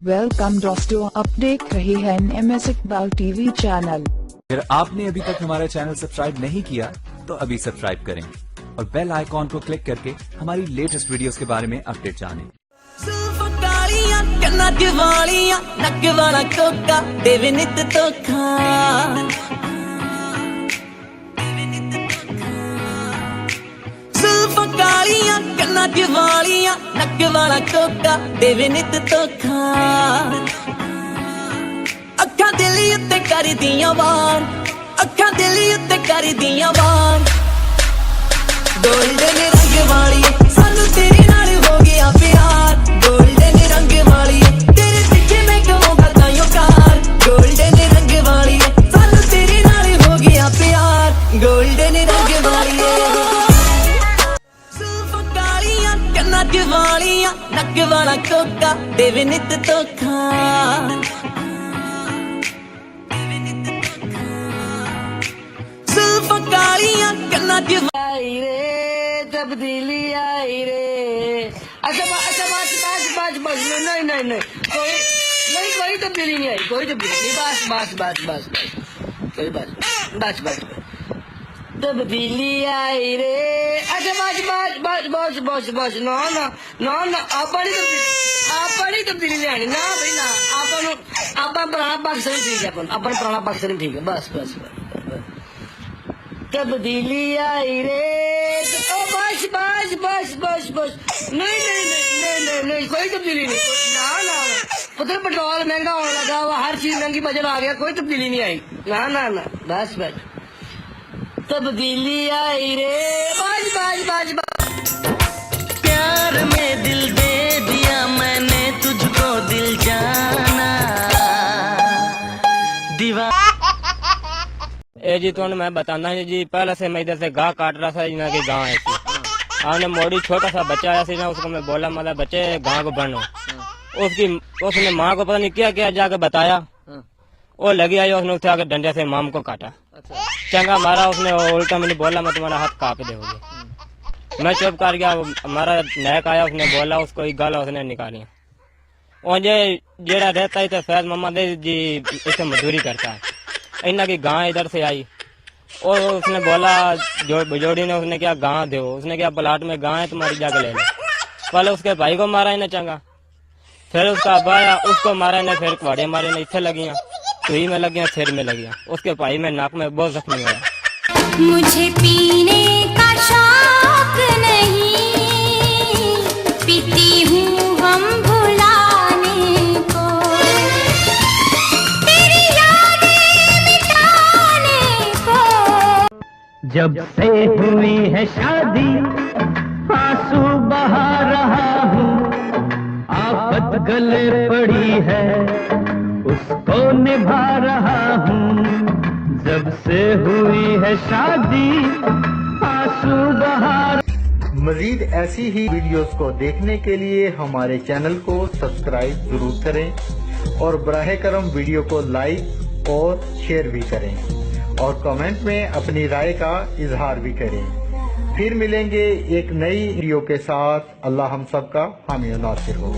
Welcome दोस्तों, आप देख रहे हैं एमएस इकबाल टीवी चैनल। अगर आपने अभी तक हमारा चैनल सब्सक्राइब नहीं किया तो अभी सब्सक्राइब करें और बेल आइकॉन को क्लिक करके हमारी लेटेस्ट वीडियोस के बारे में अपडेट जानें। नक वाला कोका देवे नित धोखा अखा दिल उत्ते कर दियां वार अखा दिल उत्ते कर दियां वार गोल्डन रंग वाली सानू तेरे नाल हो गया प्यार गोल्डन रंग वाली तेरे पीछे मैं कहूँगा ताइयों कार गोल्डन रंग वाली सानू तेरे नाल हो गया प्यार गोल्डन रंग वाली नक वाला कोका देवे नित धोखा जुल्फां कालियां कन्ना च आई रे तब्दीली आई रे अच्छा नहीं कोई तब्दीली नहीं आई कोई तब्दीली नहीं बस कोई बस तब्दीली आई रे अच्छा बस ना आपनी तब्दीली लेनी ना भाई ना आपा पुराना पक्ष नहीं ठीक है अपन पुराना पक्ष नहीं ठीक है बस तब्दीली आई रे बस नहीं कोई तब्दीली नहीं ना पुत्र पेट्रोल महंगा होने लगा हुआ हर चीज महंगी बजट आ गया कोई तब्दीली नहीं आई ना बस तब्दीली आई रे बस प्यार में दिल दे दिया मैंने तुझको दिल जाना दीवार ए जी तो मैं बताना है जी पहले से मैं इधर से गाय काट रहा था इन्हें की गाय ऐसी आपने मोड़ी छोटा सा बच्चा आया सी ना उसको मैं बोला मतलब बच्चे गाय को बनो उसने माँ को पता नहीं क्या जाके बताया वो लगी आई उसने उठे आके डंडे से माम को काटा चंगा मारा उसने उल्टा मैंने बोला मैं तुम्हारा हाथ काट दोगे मैं चुप कर गया हमारा नायक आया उसने बोला उसको एक गाला उसने निकाली और ये जेड़ा रहता है तो फैज मम्मा दे जी इसे मजदूरी करता है इन्ना की गां इधर से आई और उसने बोला जोड़ी ने उसने क्या गां दो उसने क्या प्लाट में गां है तुम्हारी जाके ले लो पहले उसके भाई को मारा इन्हें चंगा फिर उसका अब्बा आया उसको मारा इन्हें फिर कुआड़े मारे ने इतने लगियां सुई में लगियां सिर में लगियां उसके भाई में नाक में बहुत जख्मी हुआ। मुझे पीने का शौक नहीं पीती हूँ हम भुलाने को तेरी यादें मिटाने को जब से हुई है शादी आंसू बहा रहा हूँ आफत गले पड़ी है उसको निभा रहा हूँ जब से हुई है शादी आंसू बहा। मजीद ऐसी ही वीडियोस को देखने के लिए हमारे चैनल को सब्सक्राइब जरूर करें और बराह करम वीडियो को लाइक और शेयर भी करें और कमेंट में अपनी राय का इजहार भी करें। फिर मिलेंगे एक नई वीडियो के साथ। अल्लाह हम सब का हामी और नासिर हो।